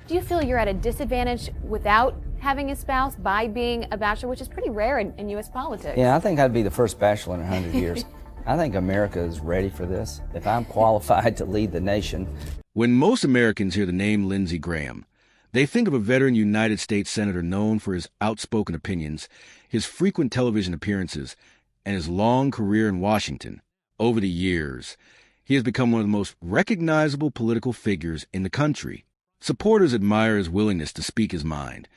Do you feel you're at a disadvantage without having a spouse by being a bachelor, which is pretty rare in U.S. politics? Yeah, I think I'd be the first bachelor in 100 years. I think America is ready for this. If I'm qualified to lead the nation. When most Americans hear the name Lindsey Graham, they think of a veteran United States Senator known for his outspoken opinions, his frequent television appearances, and his long career in Washington. Over the years, he has become one of the most recognizable political figures in the country. Supporters admire his willingness to speak his mind,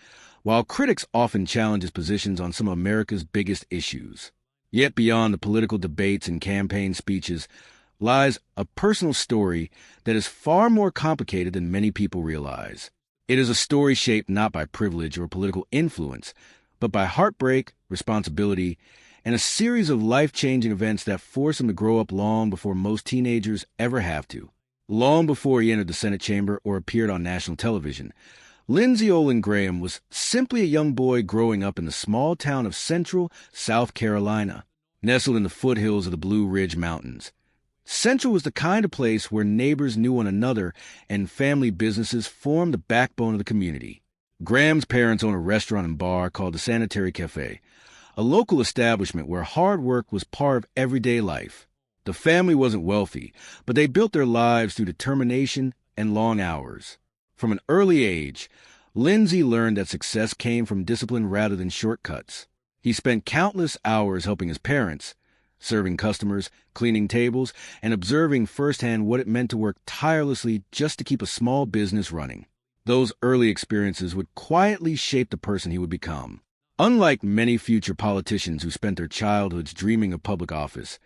while critics often challenge his positions on some of America's biggest issues. Yet beyond the political debates and campaign speeches lies a personal story that is far more complicated than many people realize. It is a story shaped not by privilege or political influence, but by heartbreak, responsibility, and a series of life-changing events that force him to grow up long before most teenagers ever have to. Long before he entered the Senate chamber or appeared on national television, Lindsey Olin Graham was simply a young boy growing up in the small town of Central South Carolina, nestled in the foothills of the Blue Ridge Mountains. Central was the kind of place where neighbors knew one another and family businesses formed the backbone of the community. Graham's parents owned a restaurant and bar called the Sanitary Cafe, a local establishment where hard work was part of everyday life. The family wasn't wealthy, but they built their lives through determination and long hours. From an early age, Lindsey learned that success came from discipline rather than shortcuts. He spent countless hours helping his parents, serving customers, cleaning tables, and observing firsthand what it meant to work tirelessly just to keep a small business running. Those early experiences would quietly shape the person he would become. Unlike many future politicians who spent their childhoods dreaming of public office,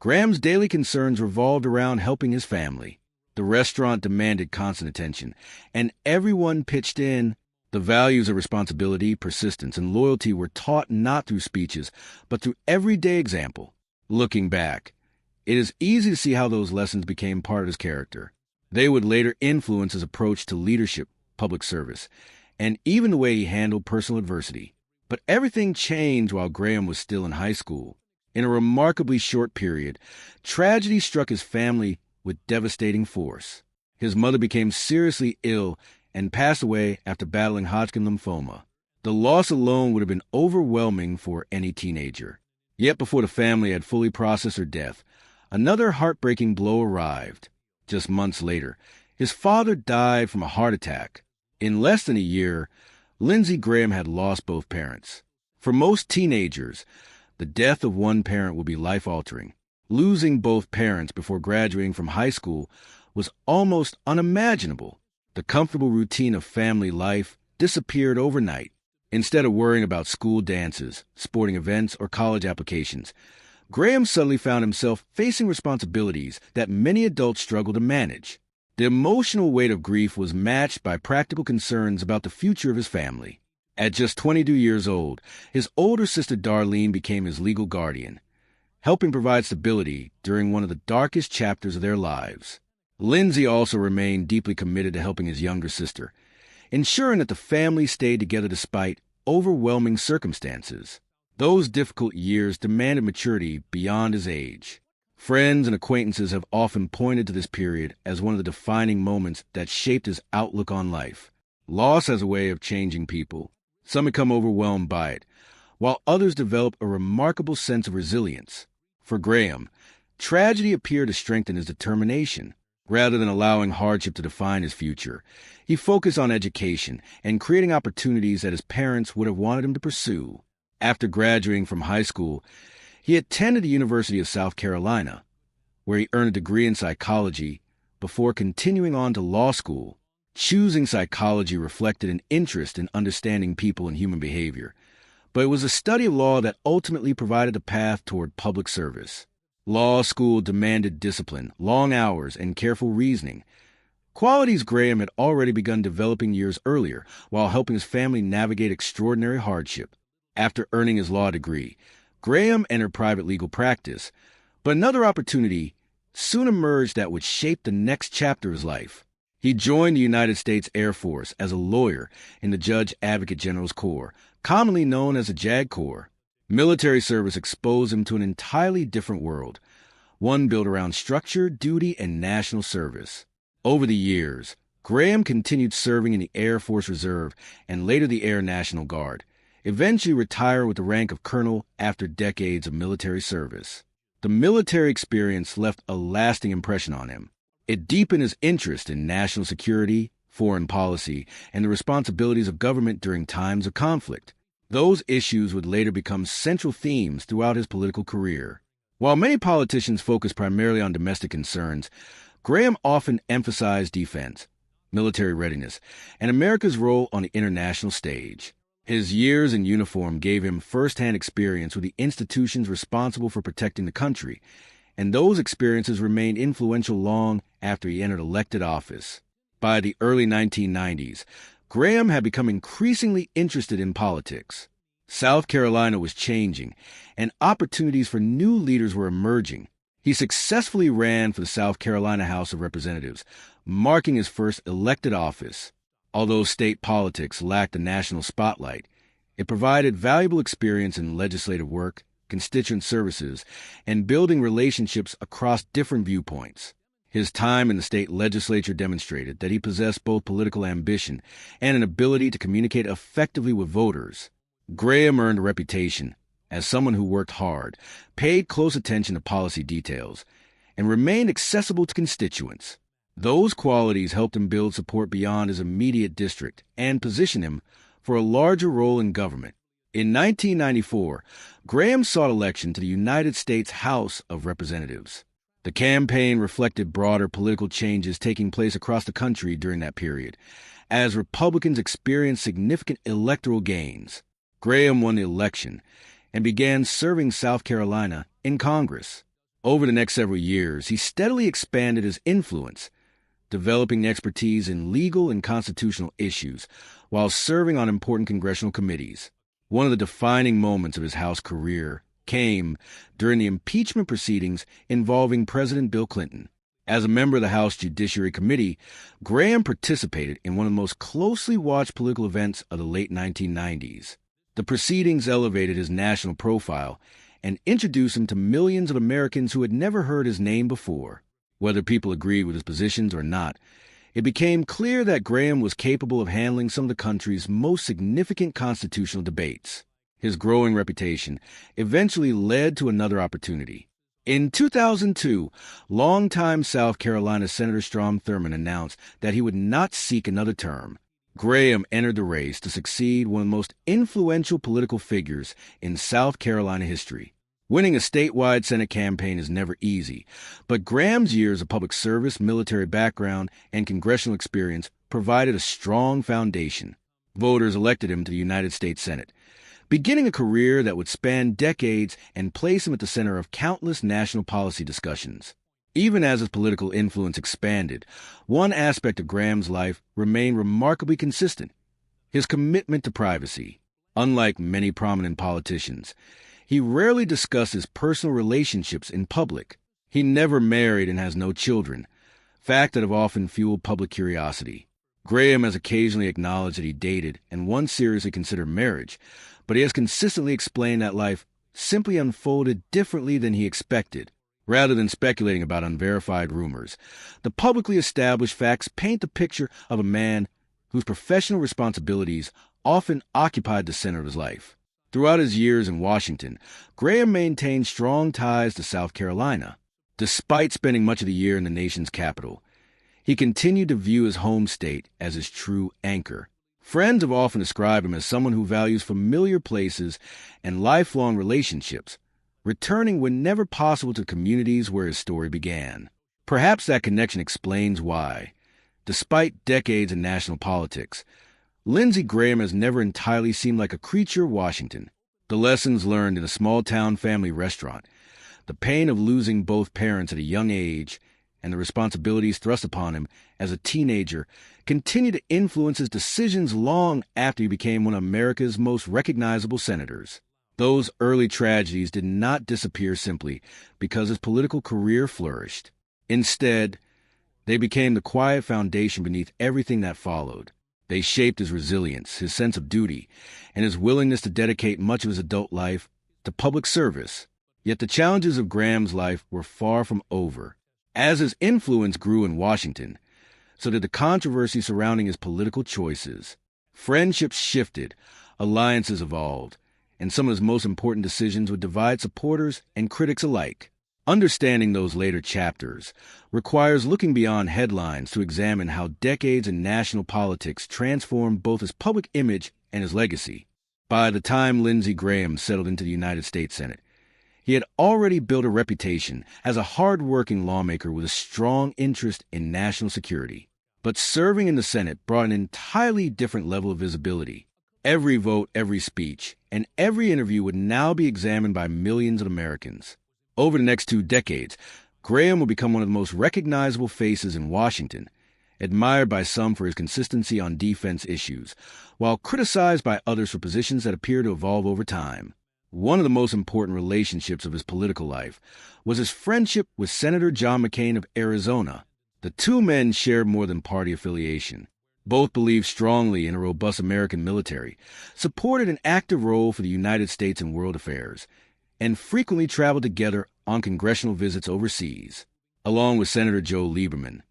Graham's daily concerns revolved around helping his family. The restaurant demanded constant attention, and everyone pitched in. The values of responsibility, persistence, and loyalty were taught not through speeches, but through everyday example. Looking back, it is easy to see how those lessons became part of his character. They would later influence his approach to leadership, public service, and even the way he handled personal adversity. But everything changed while Graham was still in high school. In a remarkably short period, tragedy struck his family with devastating force. His mother became seriously ill and passed away after battling Hodgkin lymphoma. The loss alone would have been overwhelming for any teenager. Yet before the family had fully processed her death, another heartbreaking blow arrived. Just months later, his father died from a heart attack. In less than a year, Lindsey Graham had lost both parents. For most teenagers, the death of one parent will be life-altering. Losing both parents before graduating from high school was almost unimaginable. The comfortable routine of family life disappeared overnight. Instead of worrying about school dances, sporting events, or college applications, Graham suddenly found himself facing responsibilities that many adults struggle to manage. The emotional weight of grief was matched by practical concerns about the future of his family. At just 22 years old, his older sister Darlene became his legal guardian, helping provide stability during one of the darkest chapters of their lives. Lindsey also remained deeply committed to helping his younger sister, ensuring that the family stayed together despite overwhelming circumstances. Those difficult years demanded maturity beyond his age. Friends and acquaintances have often pointed to this period as one of the defining moments that shaped his outlook on life. Loss has a way of changing people. Some become overwhelmed by it, while others develop a remarkable sense of resilience. For Graham, tragedy appeared to strengthen his determination. Rather than allowing hardship to define his future, he focused on education and creating opportunities that his parents would have wanted him to pursue. After graduating from high school, he attended the University of South Carolina, where he earned a degree in psychology before continuing on to law school. Choosing psychology reflected an interest in understanding people and human behavior, but it was a study of law that ultimately provided a path toward public service. Law school demanded discipline, long hours, and careful reasoning, qualities Graham had already begun developing years earlier while helping his family navigate extraordinary hardship. After earning his law degree, Graham entered private legal practice, but another opportunity soon emerged that would shape the next chapter of his life. He joined the United States Air Force as a lawyer in the Judge Advocate General's Corps, commonly known as the JAG Corps. Military service exposed him to an entirely different world, one built around structure, duty, and national service. Over the years, Graham continued serving in the Air Force Reserve and later the Air National Guard, eventually retiring with the rank of colonel after decades of military service. The military experience left a lasting impression on him. It deepened his interest in national security, foreign policy, and the responsibilities of government during times of conflict. Those issues would later become central themes throughout his political career. While many politicians focus primarily on domestic concerns, Graham often emphasized defense, military readiness, and America's role on the international stage. His years in uniform gave him first-hand experience with the institutions responsible for protecting the country, and those experiences remained influential long after he entered elected office. By the early 1990s, Graham had become increasingly interested in politics. South Carolina was changing, and opportunities for new leaders were emerging. He successfully ran for the South Carolina House of Representatives, marking his first elected office. Although state politics lacked a national spotlight, it provided valuable experience in legislative work, constituent services, and building relationships across different viewpoints. His time in the state legislature demonstrated that he possessed both political ambition and an ability to communicate effectively with voters. Graham earned a reputation as someone who worked hard, paid close attention to policy details, and remained accessible to constituents. Those qualities helped him build support beyond his immediate district and position him for a larger role in government. In 1994, Graham sought election to the United States House of Representatives. The campaign reflected broader political changes taking place across the country during that period, as Republicans experienced significant electoral gains. Graham won the election and began serving South Carolina in Congress. Over the next several years, he steadily expanded his influence, developing expertise in legal and constitutional issues while serving on important congressional committees. One of the defining moments of his House career came during the impeachment proceedings involving President Bill Clinton. As a member of the House Judiciary Committee, Graham participated in one of the most closely watched political events of the late 1990s. The proceedings elevated his national profile and introduced him to millions of Americans who had never heard his name before. Whether people agreed with his positions or not, it became clear that Graham was capable of handling some of the country's most significant constitutional debates. His growing reputation eventually led to another opportunity. In 2002, longtime South Carolina Senator Strom Thurmond announced that he would not seek another term. Graham entered the race to succeed one of the most influential political figures in South Carolina history. Winning a statewide Senate campaign is never easy, but Graham's years of public service, military background, and congressional experience provided a strong foundation. Voters elected him to the United States Senate, beginning a career that would span decades and place him at the center of countless national policy discussions. Even as his political influence expanded, one aspect of Graham's life remained remarkably consistent: his commitment to privacy. Unlike many prominent politicians, he rarely discussed his personal relationships in public. He never married and has no children, fact that have often fueled public curiosity. Graham has occasionally acknowledged that he dated and once seriously considered marriage, but he has consistently explained that life simply unfolded differently than he expected. Rather than speculating about unverified rumors, the publicly established facts paint the picture of a man whose professional responsibilities often occupied the center of his life. Throughout his years in Washington, Graham maintained strong ties to South Carolina. Despite spending much of the year in the nation's capital, he continued to view his home state as his true anchor. Friends have often described him as someone who values familiar places and lifelong relationships, returning whenever possible to communities where his story began. Perhaps that connection explains why, despite decades in national politics, Lindsey Graham has never entirely seemed like a creature of Washington. The lessons learned in a small-town family restaurant, the pain of losing both parents at a young age, and the responsibilities thrust upon him as a teenager continue to influence his decisions long after he became one of America's most recognizable senators. Those early tragedies did not disappear simply because his political career flourished. Instead, they became the quiet foundation beneath everything that followed. They shaped his resilience, his sense of duty, and his willingness to dedicate much of his adult life to public service. Yet the challenges of Graham's life were far from over. As his influence grew in Washington, so did the controversy surrounding his political choices. Friendships shifted, alliances evolved, and some of his most important decisions would divide supporters and critics alike. Understanding those later chapters requires looking beyond headlines to examine how decades in national politics transformed both his public image and his legacy. By the time Lindsey Graham settled into the United States Senate, he had already built a reputation as a hard-working lawmaker with a strong interest in national security. But serving in the Senate brought an entirely different level of visibility. Every vote, every speech, and every interview would now be examined by millions of Americans. Over the next 2 decades, Graham would become one of the most recognizable faces in Washington, admired by some for his consistency on defense issues, while criticized by others for positions that appear to evolve over time. One of the most important relationships of his political life was his friendship with Senator John McCain of Arizona. The two men shared more than party affiliation. Both believed strongly in a robust American military, supported an active role for the United States in world affairs, and frequently traveled together on congressional visits overseas. Along with Senator Joe Lieberman,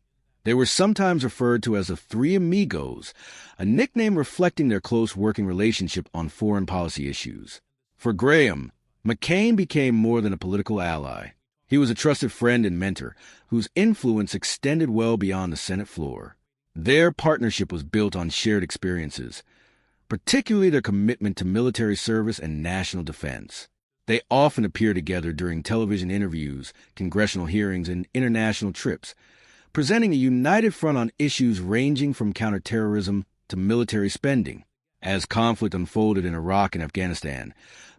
they were sometimes referred to as the Three Amigos, a nickname reflecting their close working relationship on foreign policy issues. For Graham, McCain became more than a political ally. He was a trusted friend and mentor whose influence extended well beyond the Senate floor. Their partnership was built on shared experiences, particularly their commitment to military service and national defense. They often appear together during television interviews, congressional hearings, and international trips, presenting a united front on issues ranging from counterterrorism to military spending. As conflict unfolded in Iraq and Afghanistan,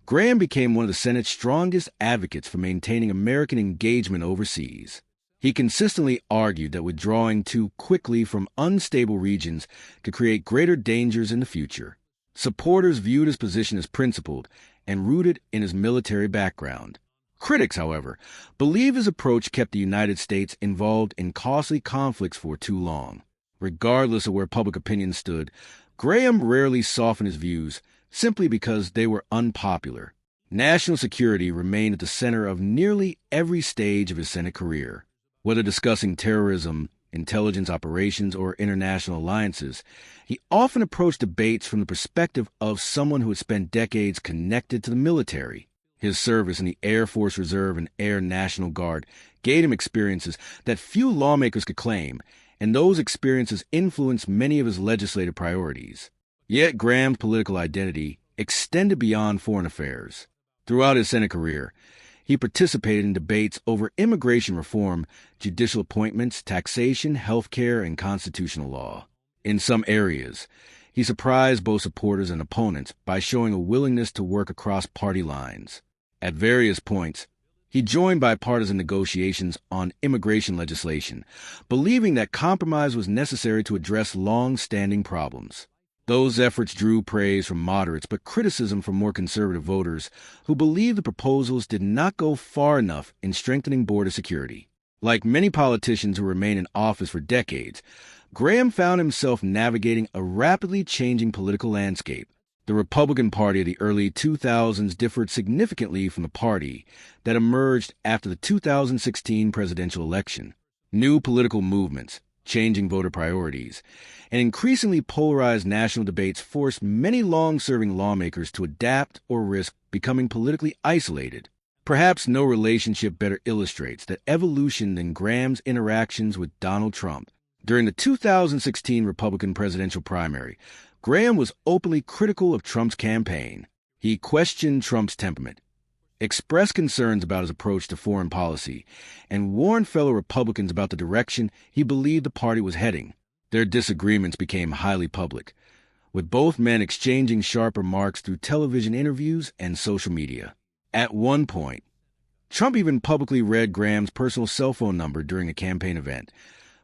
Graham became one of the Senate's strongest advocates for maintaining American engagement overseas. He consistently argued that withdrawing too quickly from unstable regions could create greater dangers in the future. Supporters viewed his position as principled and rooted in his military background. Critics, however, believe his approach kept the United States involved in costly conflicts for too long. Regardless of where public opinion stood, Graham rarely softened his views simply because they were unpopular. National security remained at the center of nearly every stage of his Senate career. Whether discussing terrorism, intelligence operations, or international alliances, he often approached debates from the perspective of someone who had spent decades connected to the military. His service in the Air Force Reserve and Air National Guard gave him experiences that few lawmakers could claim, and those experiences influenced many of his legislative priorities. Yet Graham's political identity extended beyond foreign affairs. Throughout his Senate career, he participated in debates over immigration reform, judicial appointments, taxation, health care, and constitutional law. In some areas, he surprised both supporters and opponents by showing a willingness to work across party lines. At various points, he joined bipartisan negotiations on immigration legislation, believing that compromise was necessary to address long-standing problems. Those efforts drew praise from moderates but criticism from more conservative voters who believed the proposals did not go far enough in strengthening border security. Like many politicians who remain in office for decades, Graham found himself navigating a rapidly changing political landscape. The Republican Party of the early 2000s differed significantly from the party that emerged after the 2016 presidential election. New political movements, changing voter priorities, and increasingly polarized national debates forced many long-serving lawmakers to adapt or risk becoming politically isolated. Perhaps no relationship better illustrates the evolution than Graham's interactions with Donald Trump. During the 2016 Republican presidential primary, Graham was openly critical of Trump's campaign. He questioned Trump's temperament, expressed concerns about his approach to foreign policy, and warned fellow Republicans about the direction he believed the party was heading. Their disagreements became highly public, with both men exchanging sharp remarks through television interviews and social media. At one point, Trump even publicly read Graham's personal cell phone number during a campaign event,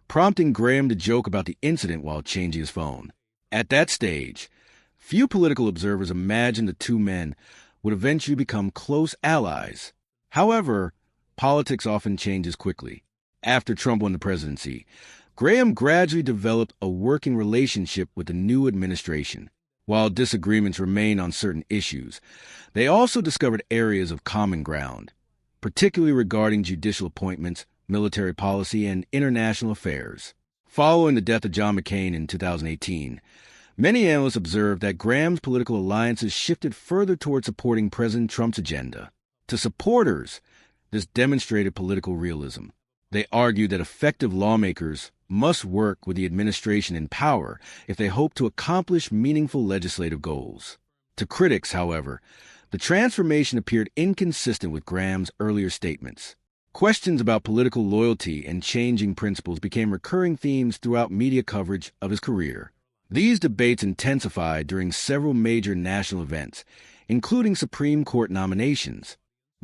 prompting Graham to joke about the incident while changing his phone. At that stage, few political observers imagined the two men would eventually become close allies. However, politics often changes quickly. After Trump won the presidency, Graham gradually developed a working relationship with the new administration. While disagreements remained on certain issues, they also discovered areas of common ground, particularly regarding judicial appointments, military policy, and international affairs. Following the death of John McCain in 2018, many analysts observed that Graham's political alliances shifted further toward supporting President Trump's agenda. To supporters, this demonstrated political realism. They argued that effective lawmakers must work with the administration in power if they hope to accomplish meaningful legislative goals. To critics, however, the transformation appeared inconsistent with Graham's earlier statements. Questions about political loyalty and changing principles became recurring themes throughout media coverage of his career. These debates intensified during several major national events, including Supreme Court nominations.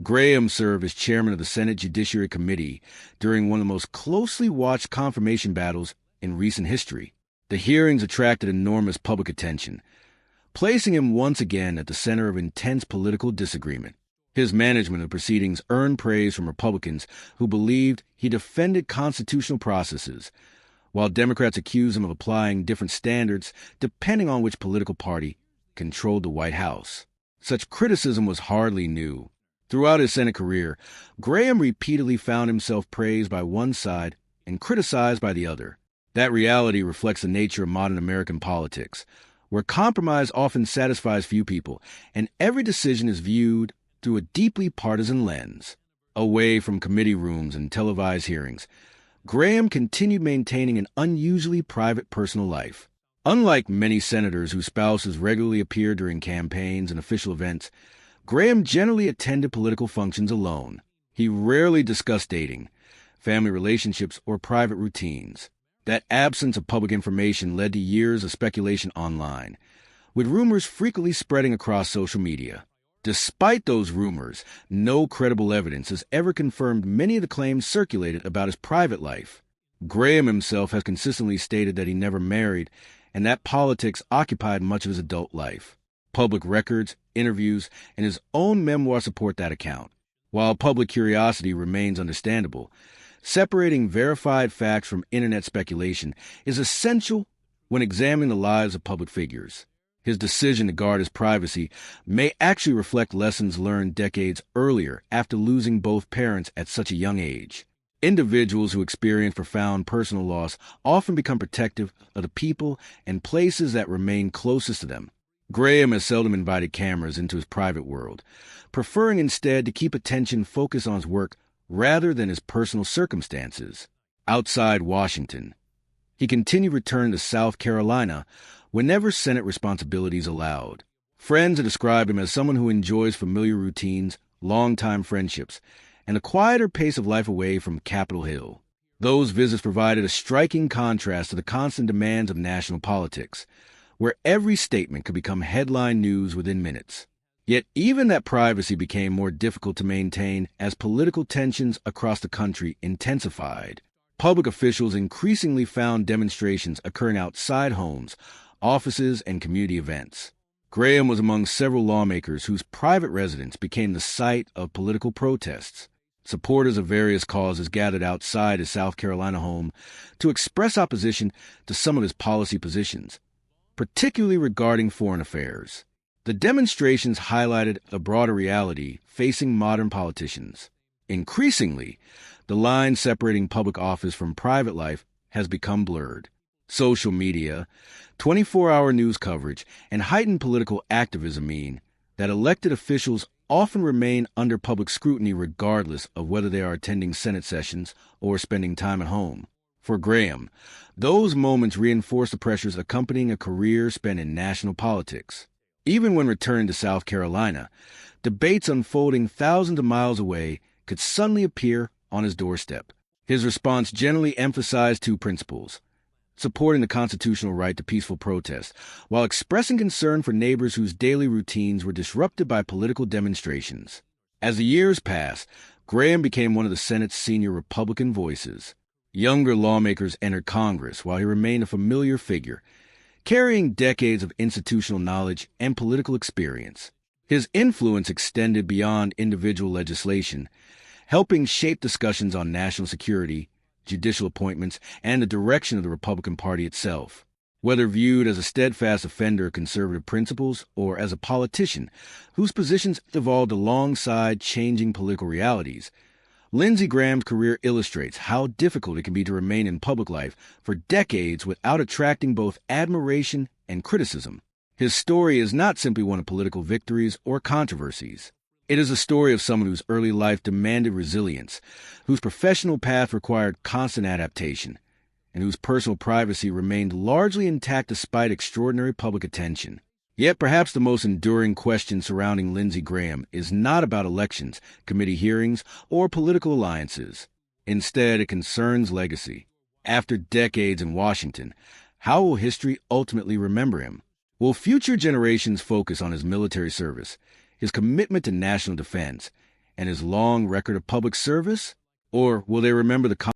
Graham served as chairman of the Senate Judiciary Committee during one of the most closely watched confirmation battles in recent history. The hearings attracted enormous public attention, placing him once again at the center of intense political disagreement. His management of proceedings earned praise from Republicans who believed he defended constitutional processes, while Democrats accused him of applying different standards depending on which political party controlled the White House. Such criticism was hardly new. Throughout his Senate career, Graham repeatedly found himself praised by one side and criticized by the other. That reality reflects the nature of modern American politics, where compromise often satisfies few people, and every decision is viewed through a deeply partisan lens. Away from committee rooms and televised hearings, Graham continued maintaining an unusually private personal life. Unlike many senators whose spouses regularly appear during campaigns and official events, Graham generally attended political functions alone. He rarely discussed dating, family relationships, or private routines. That absence of public information led to years of speculation online, with rumors frequently spreading across social media. Despite those rumors, no credible evidence has ever confirmed many of the claims circulated about his private life. Graham himself has consistently stated that he never married and that politics occupied much of his adult life. Public records, interviews, and his own memoir support that account. While public curiosity remains understandable, separating verified facts from internet speculation is essential when examining the lives of public figures. His decision to guard his privacy may actually reflect lessons learned decades earlier after losing both parents at such a young age. Individuals who experience profound personal loss often become protective of the people and places that remain closest to them. Graham has seldom invited cameras into his private world, preferring instead to keep attention focused on his work rather than his personal circumstances. Outside Washington, he continued returning to South Carolina whenever Senate responsibilities allowed. Friends have described him as someone who enjoys familiar routines, long-time friendships, and a quieter pace of life away from Capitol Hill. Those visits provided a striking contrast to the constant demands of national politics, where every statement could become headline news within minutes. Yet even that privacy became more difficult to maintain as political tensions across the country intensified. Public officials increasingly found demonstrations occurring outside homes, offices, and community events. Graham was among several lawmakers whose private residence became the site of political protests. Supporters of various causes gathered outside his South Carolina home to express opposition to some of his policy positions, particularly regarding foreign affairs. The demonstrations highlighted a broader reality facing modern politicians. Increasingly, the line separating public office from private life has become blurred. Social media, 24-hour news coverage, and heightened political activism mean that elected officials often remain under public scrutiny regardless of whether they are attending Senate sessions or spending time at home. For Graham, those moments reinforce the pressures accompanying a career spent in national politics. Even when returning to South Carolina, debates unfolding thousands of miles away could suddenly appear on his doorstep. His response generally emphasized two principles: supporting the constitutional right to peaceful protest, while expressing concern for neighbors whose daily routines were disrupted by political demonstrations. As the years passed, Graham became one of the Senate's senior Republican voices. Younger lawmakers entered Congress while he remained a familiar figure, carrying decades of institutional knowledge and political experience. His influence extended beyond individual legislation, helping shape discussions on national security, judicial appointments, and the direction of the Republican Party itself. Whether viewed as a steadfast defender of conservative principles or as a politician whose positions evolved alongside changing political realities, Lindsey Graham's career illustrates how difficult it can be to remain in public life for decades without attracting both admiration and criticism. His story is not simply one of political victories or controversies. It is a story of someone whose early life demanded resilience, whose professional path required constant adaptation, and whose personal privacy remained largely intact despite extraordinary public attention. Yet perhaps the most enduring question surrounding Lindsey Graham is not about elections, committee hearings, or political alliances. Instead, it concerns legacy. After decades in Washington, how will history ultimately remember him? Will future generations focus on his military service, his commitment to national defense, and his long record of public service? Or will they remember the